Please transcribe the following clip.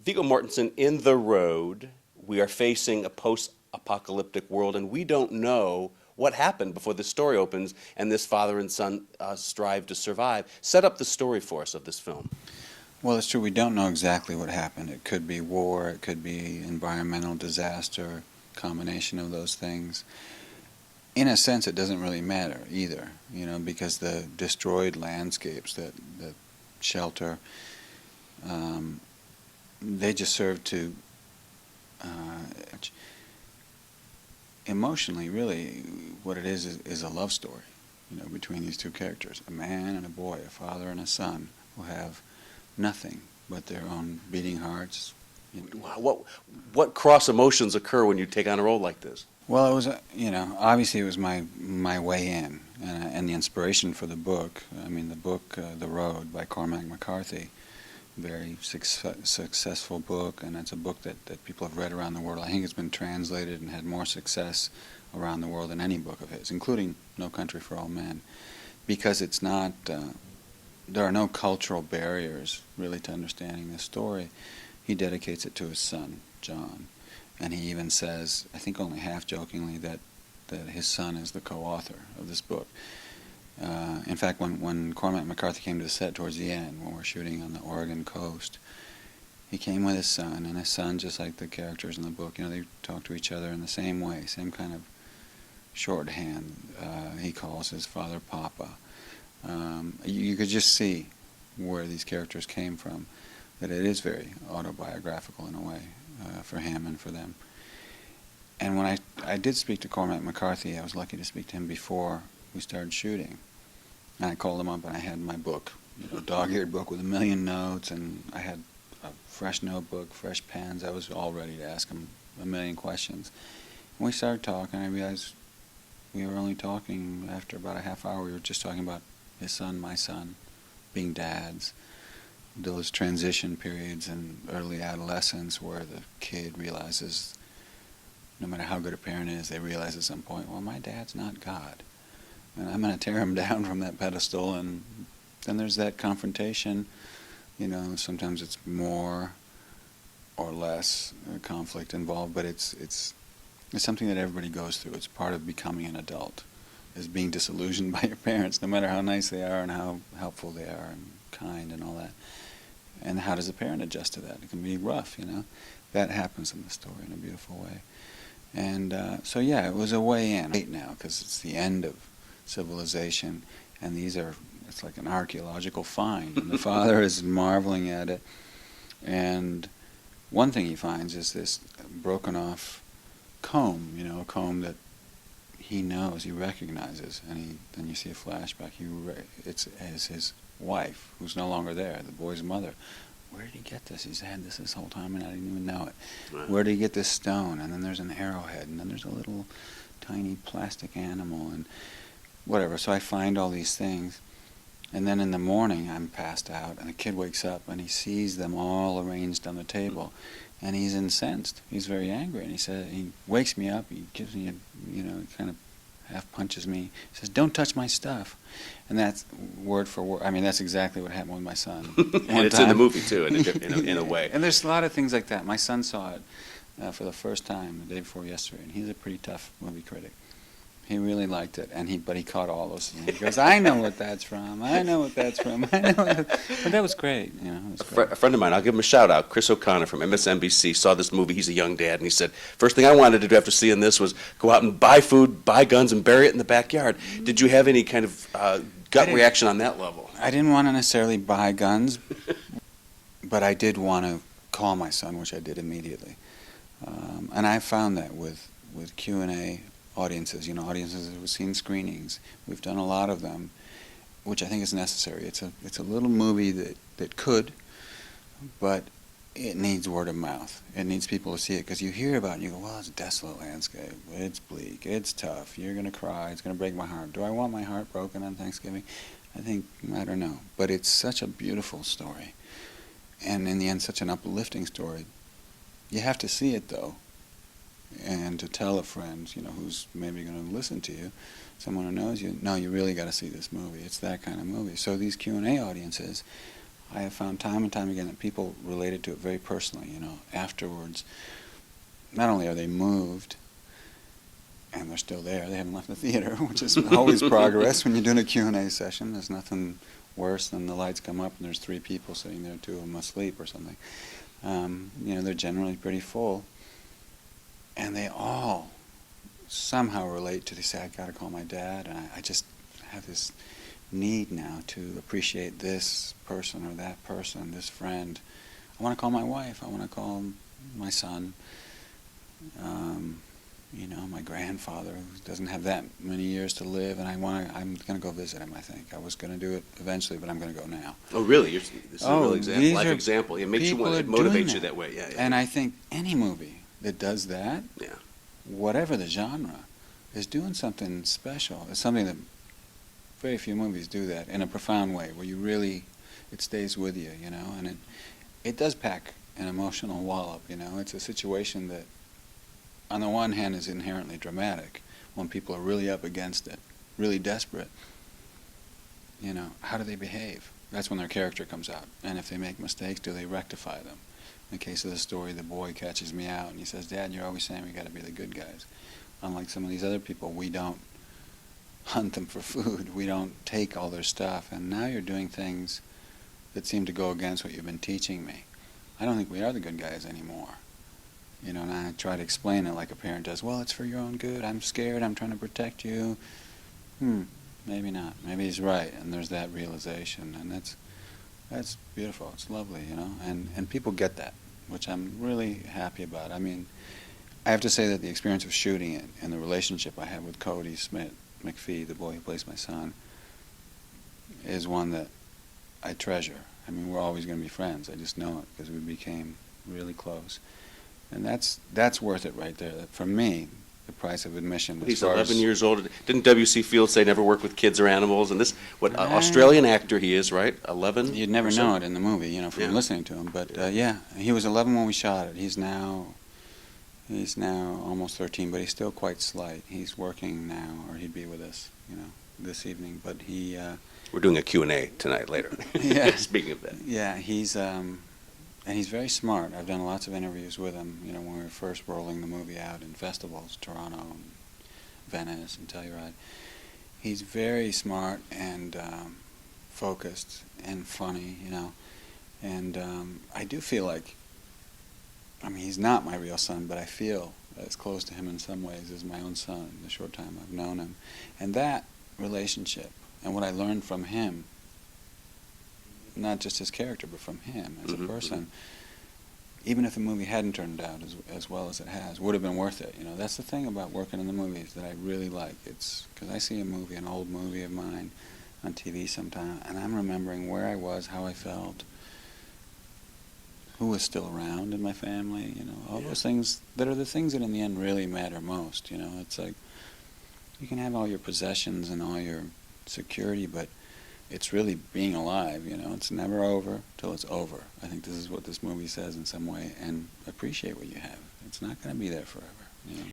Viggo Mortensen, in The Road, we are facing a post-apocalyptic world, and we don't know what happened before the story opens and this father and son strive to survive. Set up the story for us of this film. Well, it's true. We don't know exactly what happened. It could be war. It could be environmental disaster, combination of those things. In a sense, it doesn't really matter either, because the destroyed landscapes that shelter, they just serve to emotionally, really, what it is a love story, between these two characters, a man and a boy, a father and a son, who have nothing but their own beating hearts. What cross emotions occur when you take on a role like this? Well, it was, obviously it was my way in, and the inspiration for the book. I mean, the book, The Road, by Cormac McCarthy, very successful book, and it's a book that people have read around the world. I think it's been translated and had more success around the world than any book of his, including No Country for Old Men, because it's not, there are no cultural barriers really to understanding this story. He dedicates it to his son, John, and he even says, I think only half-jokingly, that his son is the co-author of this book. In fact, when Cormac McCarthy came to the set towards the end, when we're shooting on the Oregon coast, he came with his son, and his son, just like the characters in the book, they talk to each other in the same way, same kind of shorthand. He calls his father Papa. You could just see where these characters came from, that it is very autobiographical in a way, for him and for them. And when I did speak to Cormac McCarthy, I was lucky to speak to him before we started shooting. And I called him up, and I had my book, dog-eared book with 1 million notes, and I had a fresh notebook, fresh pens. I was all ready to ask him 1 million questions. And we started talking. I realized we were only talking, after about a half hour, we were just talking about his son, my son, being dads, those transition periods in early adolescence where the kid realizes, no matter how good a parent is, they realize at some point, well, my dad's not God, and I'm going to tear him down from that pedestal. And then there's that confrontation. Sometimes it's more or less conflict involved, but it's something that everybody goes through. It's part of becoming an adult, is being disillusioned by your parents, no matter how nice they are and how helpful they are and kind and all that. And how does a parent adjust to that? It can be rough, That happens in the story in a beautiful way. And so, yeah, it was a way in. Late now, because it's the end of civilization, and it's like an archaeological find, and the father is marveling at it. And one thing he finds is this broken off comb, a comb that he knows, he recognizes, and then you see a flashback. It's his wife, who's no longer there, the boy's mother. Where did he get this? He's had this whole time, and I didn't even know it. Right. Where did he get this stone? And then there's an arrowhead, and then there's a little tiny plastic animal, and whatever. So I find all these things, and then in the morning I'm passed out, and the kid wakes up, and he sees them all arranged on the table, and he's incensed. He's very angry, and he wakes me up. He gives me he kind of half punches me. He says, "Don't touch my stuff," and that's word for word. I mean, that's exactly what happened with my son. And it's in the movie too, in a way. And there's a lot of things like that. My son saw it for the first time the day before yesterday, and he's a pretty tough movie critic. He really liked it, but he caught all those things. He goes, "I know what that's from. I know what that's from. I know." But that was great. It was great. A friend of mine, I'll give him a shout out, Chris O'Connor from MSNBC, saw this movie. He's a young dad, and he said, first thing I wanted to do after seeing this was go out and buy food, buy guns, and bury it in the backyard. Did you have any kind of gut reaction on that level? I didn't want to necessarily buy guns, but I did want to call my son, which I did immediately. And I found that with Q&A audiences, audiences who have seen screenings. We've done a lot of them, which I think is necessary. It's a little movie that could, but it needs word of mouth. It needs people to see it, because you hear about it and you go, well, it's a desolate landscape. It's bleak. It's tough. You're going to cry. It's going to break my heart. Do I want my heart broken on Thanksgiving? I don't know. But it's such a beautiful story. And in the end, such an uplifting story. You have to see it, though. And to tell a friend, who's maybe going to listen to you, someone who knows you, no, you really got to see this movie. It's that kind of movie. So these Q&A audiences, I have found time and time again that people related to it very personally, you know, afterwards. Not only are they moved, and they're still there, they haven't left the theater, which is always progress when you're doing a Q&A session. There's nothing worse than the lights come up and there's 3 people sitting there, 2 of them asleep or something. You know, they're generally pretty full. And they all somehow relate to, they say, I got to call my dad, and I just have this need now to appreciate this person or that person, this friend. I want to call my wife. I want to call my son. You know, my grandfather, who doesn't have that many years to live, and I'm going to go visit him, I think. I was going to do it eventually, but I'm going to go now. Oh, really? This is a real example, life are example. It makes you people want, it are doing motivates you that way. Yeah, yeah. And I think any movie that does that, Yeah. whatever the genre, is doing something special. It's something that very few movies do that in a profound way, where you really, it stays with you, you know, and it does pack an emotional wallop, you know. It's a situation that, on the one hand, is inherently dramatic, when people are really up against it, really desperate. You know, how do they behave? That's when their character comes out. And if they make mistakes, do they rectify them? In the case of the story, the boy catches me out, and he says, Dad, you're always saying we got to be the good guys. Unlike some of these other people, we don't hunt them for food. We don't take all their stuff. And now you're doing things that seem to go against what you've been teaching me. I don't think we are the good guys anymore. You know, and I try to explain it like a parent does. Well, it's for your own good. I'm scared. I'm trying to protect you. Maybe not. Maybe he's right. And there's that realization. And that's beautiful. It's lovely, you know. And people get that, which I'm really happy about. I mean, I have to say that the experience of shooting it and the relationship I have with Cody Smith McPhee, the boy who plays my son, is one that I treasure. I mean, we're always going to be friends. I just know it because we became really close. And that's worth it right there. For me, the price of admission. He's 11 years old. Didn't W.C. Fields say never work with kids or animals? And this, what Australian actor he is, right? 11? You'd never know it in the movie, you know, from listening to him. But yeah, he was 11 when we shot it. He's now almost 13, but he's still quite slight. He's working now, or he'd be with us, you know, this evening. But he. We're doing a Q&A tonight later. Yeah. Speaking of that. Yeah, he's. And he's very smart. I've done lots of interviews with him, you know, when we were first rolling the movie out in festivals, Toronto, and Venice, and Telluride. He's very smart and focused and funny, you know. And I do feel like, I mean, he's not my real son, but I feel as close to him in some ways as my own son in the short time I've known him. And that relationship and what I learned from him, not just his character, but from him as a person, even if the movie hadn't turned out as well as it has, would have been worth it. You know, that's the thing about working in the movies that I really like. It's because I see a movie, an old movie of mine, on TV sometime, and I'm remembering where I was, how I felt, who was still around in my family. You know, all those things that are the things that in the end really matter most. You know, it's like you can have all your possessions and all your security, but it's really being alive, you know. It's never over till it's over. I think this is what this movie says in some way, and appreciate what you have. It's not going to be there forever, you know.